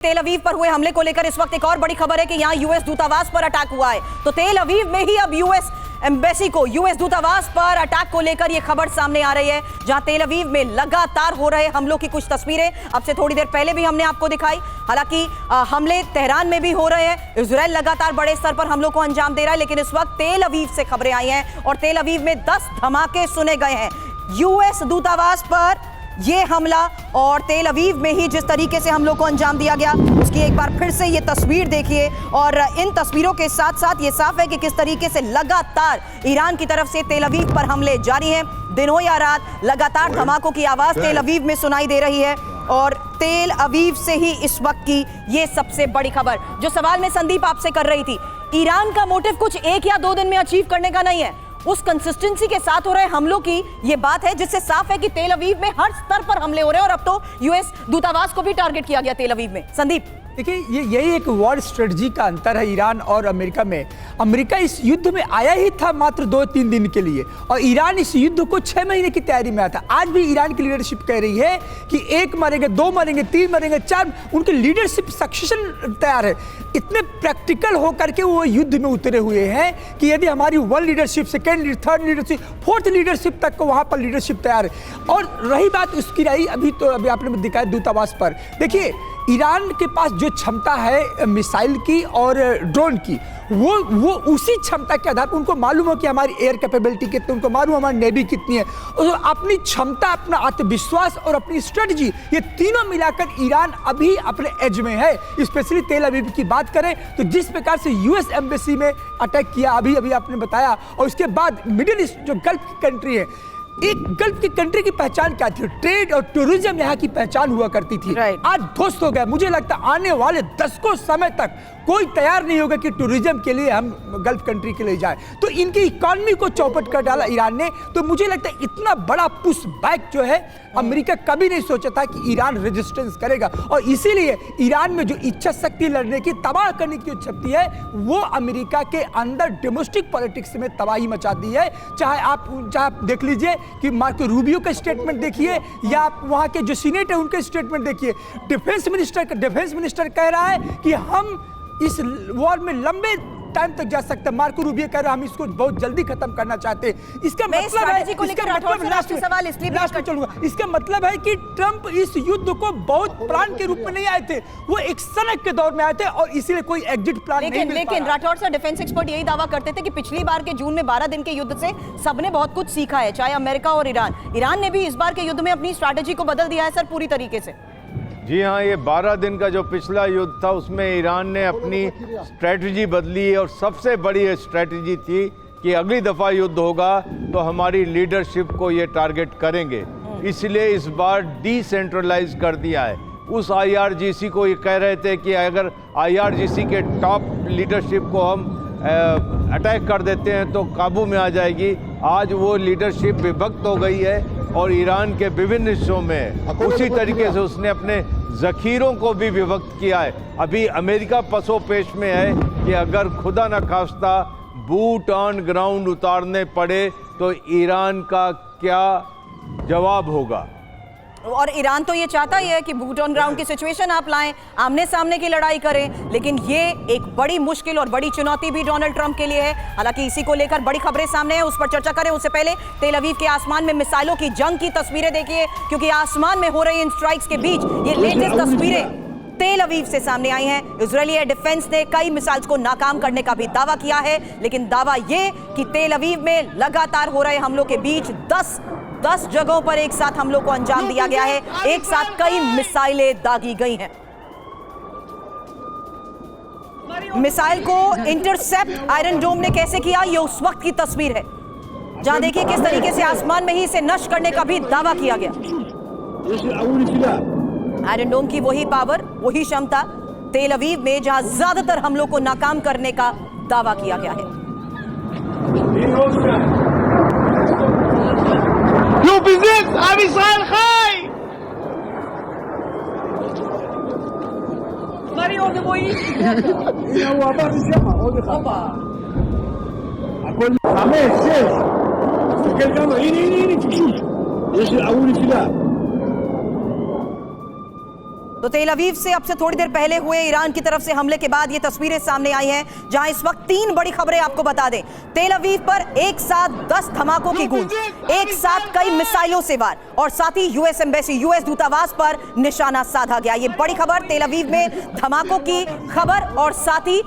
तेल अवीव पर हुए हमले को लेकर इस वक्त एक और बड़ी खबर है कि यहां यूएस दूतावास पर अटैक हुआ है। तो तेल अवीव में ही अब यूएस एम्बेसी को, यूएस दूतावास पर अटैक को लेकर यह खबर सामने आ रही है, जहां तेल अवीव में लगातार हो रहे हमलों की कुछ तस्वीरें अब से थोड़ी देर पहले भी हमने आपको दिखाई। हालांकि हमले तेहरान में भी हो रहे हैं, इजराइल लगातार बड़े स्तर पर हमलों को अंजाम दे रहा है, लेकिन इस वक्त तेल अवीव से खबरें आई हैं और तेल अवीव में 10 धमाके सुने गए हैं। यूएस दूतावास पर ये हमला और तेल अवीव में ही जिस तरीके से हमलों को अंजाम दिया गया, उसकी एक बार फिर से ये तस्वीर देखिए। और इन तस्वीरों के साथ साथ ये साफ है कि किस तरीके से लगातार ईरान की तरफ से तेल अवीव पर हमले जारी हैं। दिन हो या रात लगातार धमाकों की आवाज तेल अवीव में सुनाई दे रही है और तेल अवीव से ही इस वक्त की ये सबसे बड़ी खबर। जो सवाल मैं संदीप आपसे कर रही थी, ईरान का मोटिव कुछ 1 या 2 दिन में अचीव करने का नहीं है, उस कंसिस्टेंसी के साथ हो रहे हमलों की ये बात है, जिससे साफ है कि तेल अवीव में हर स्तर पर हमले हो रहे हैं और अब तो यूएस दूतावास को भी टारगेट किया गया तेल अवीव में। संदीप, देखिए, यही एक वॉर स्ट्रेटजी का अंतर है ईरान और अमेरिका में। अमेरिका इस युद्ध में आया ही था मात्र 2-3 दिन के लिए और ईरान इस युद्ध को 6 महीने की तैयारी में आया था। आज भी ईरान की लीडरशिप कह रही है कि 1 मरेंगे, 2 मरेंगे, 3 मरेंगे, 4, उनकी लीडरशिप सक्सेशन तैयार है। इतने प्रैक्टिकल होकर के वो युद्ध में उतरे हुए हैं कि यदि हमारी 1 leadership, 2nd, 3rd leadership, 4th leadership तक को वहाँ पर लीडरशिप तैयार है। और रही बात उसकी रही, अभी आपने दिखाया दूतावास पर, देखिए ईरान के पास जो क्षमता है मिसाइल की और ड्रोन की, वो उसी क्षमता के आधार पर उनको मालूम हो कि हमारी एयर कैपेबिलिटी कितनी, उनको मालूम हमारी नेवी कितनी है, और अपनी क्षमता, अपना आत्मविश्वास और अपनी स्ट्रेटजी, ये तीनों मिलाकर ईरान अभी अपने एज में है। स्पेशली तेल अवीव की बात करें तो जिस प्रकार से यूएस एम्बेसी में अटैक किया अभी आपने बताया, और उसके बाद मिडिल ईस्ट जो गल्फ की कंट्री है, एक गल्फ की कंट्री की पहचान क्या थी? ट्रेड और टूरिज्म यहाँ की पहचान हुआ करती थी। आज ध्वस्त हो गया। मुझे लगता है आने वाले दशकों समय तक कोई तैयार नहीं होगा कि टूरिज्म के लिए हम गल्फ कंट्री के लिए जाए। तो इनकी इकोनॉमी को चौपट कर डाला ईरान ने। तो मुझे लगता है इतना बड़ा पुश बैक जो है, अमेरिका कभी नहीं सोचा था कि ईरान रेजिस्टेंस करेगा, और इसीलिए ईरान में जो इच्छा शक्ति लड़ने की, तबाह करने की शक्ति है, वो अमेरिका के अंदर डोमेस्टिक पॉलिटिक्स में तबाही मचा दी है। चाहे आप देख लीजिए कि मार्को रूबियो का स्टेटमेंट देखिए, या आप वहाँ के जो सीनेट है उनके स्टेटमेंट देखिए। डिफेंस मिनिस्टर कह रहा है कि हम इस वॉर में लंबे टाइम तक जा सकते हैं। मार्को रूबियो कह रहा है हम इसको बहुत जल्दी खत्म करना चाहते हैं। इसका मतलब है कि ट्रंप इस युद्ध को बहुत प्लान के रूप में नहीं आए थे, वो एक सनक के दौर में आए थे और इसीलिए कोई एग्जिट प्लान नहीं मिल पाया। लेकिन राठौर सर, डिफेंस एक्सपर्ट यही दावा करते थे कि पिछली बार के जून में 12 दिन के युद्ध से सबने बहुत कुछ सीखा है, चाहे अमेरिका और ईरान ने भी इस बार के युद्ध में अपनी स्ट्रैटेजी को बदल दिया है सर पूरी तरीके से। जी हाँ, ये 12 दिन का जो पिछला युद्ध था उसमें ईरान ने अपनी स्ट्रैटेजी बदली है, और सबसे बड़ी स्ट्रैटेजी थी कि अगली दफ़ा युद्ध होगा तो हमारी लीडरशिप को ये टारगेट करेंगे, इसलिए इस बार डिसेंट्रलाइज कर दिया है। उस आईआरजीसी को ये कह रहे थे कि अगर आईआरजीसी के टॉप लीडरशिप को हम अटैक कर देते हैं तो काबू में आ जाएगी। आज वो लीडरशिप विभक्त हो गई है और ईरान के विभिन्न हिस्सों में उसी तरीके से उसने अपने ज़खीरों को भी विभक्त किया है। अभी अमेरिका पसोपेश में है कि अगर खुदा न खास्ता बूट ऑन ग्राउंड उतारने पड़े तो ईरान का क्या जवाब होगा। और ईरान तो ये चाहता ही है कि बूट ऑन ग्राउंड की सिचुएशन आप लाएं, आमने सामने की लड़ाई करें, लेकिन ये एक बड़ी मुश्किल और बड़ी चुनौती भी डोनाल्ड ट्रंप के लिए है। हालांकि इसी को लेकर बड़ी खबरें सामने हैं, उस पर चर्चा करें उससे पहले तेल अवीव के आसमान में मिसाइलों की जंग की तस्वीरें देखिए, क्योंकि आसमान में हो रही इन स्ट्राइक्स के बीच ये लेटेस्ट तस्वीरें तेल अवीव से सामने आई हैं। इजरायली एयर डिफेंस ने कई मिसाइल्स को नाकाम करने का भी दावा किया है, लेकिन दावा ये कि तेल अवीव में लगातार हो रहे हमलों के बीच 10 जगहों पर एक साथ हमलों को अंजाम दिया गया है, एक साथ कई मिसाइलें दागी गई हैं। मिसाइल को इंटरसेप्ट आयरन डोम ने कैसे किया, ये उस वक्त की तस्वीर है, जहां देखिए किस तरीके से आसमान में ही इसे नष्ट करने का भी दावा किया गया। आयरन डोम की वही पावर, वही क्षमता तेल अवीव में, जहां ज्यादातर हमलों को नाकाम करने का दावा किया गया है। Du besitzt Avisal Chai! Mario, de Moïse! הוא עבר משמה, עוד אחד. הכל 5, 6. תסתכל כמה, הנה, יש לי עבור נפילה. तो तेल अवीव से अब से थोड़ी देर पहले हुए ईरान की तरफ से हमले के बाद ये तस्वीरें सामने आई हैं, जहां इस वक्त 3 बड़ी खबरें आपको बता दें। तेल अवीव पर एक साथ 10 धमाकों की गूंज, एक साथ कई मिसाइलों से वार और साथ ही यूएस एम्बेसी, यूएस दूतावास पर निशाना साधा गया। ये बड़ी खबर, तेल अवीव में धमाकों की खबर और साथ ही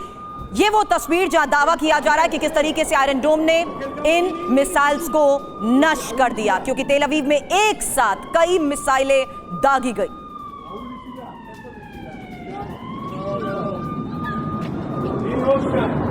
ये वो तस्वीर जहां दावा किया जा रहा है कि किस तरीके से आयरन डोम ने इन मिसाइल्स को नष्ट कर दिया, क्योंकि तेल अवीव में एक साथ कई मिसाइलें दागी गई। Oscar.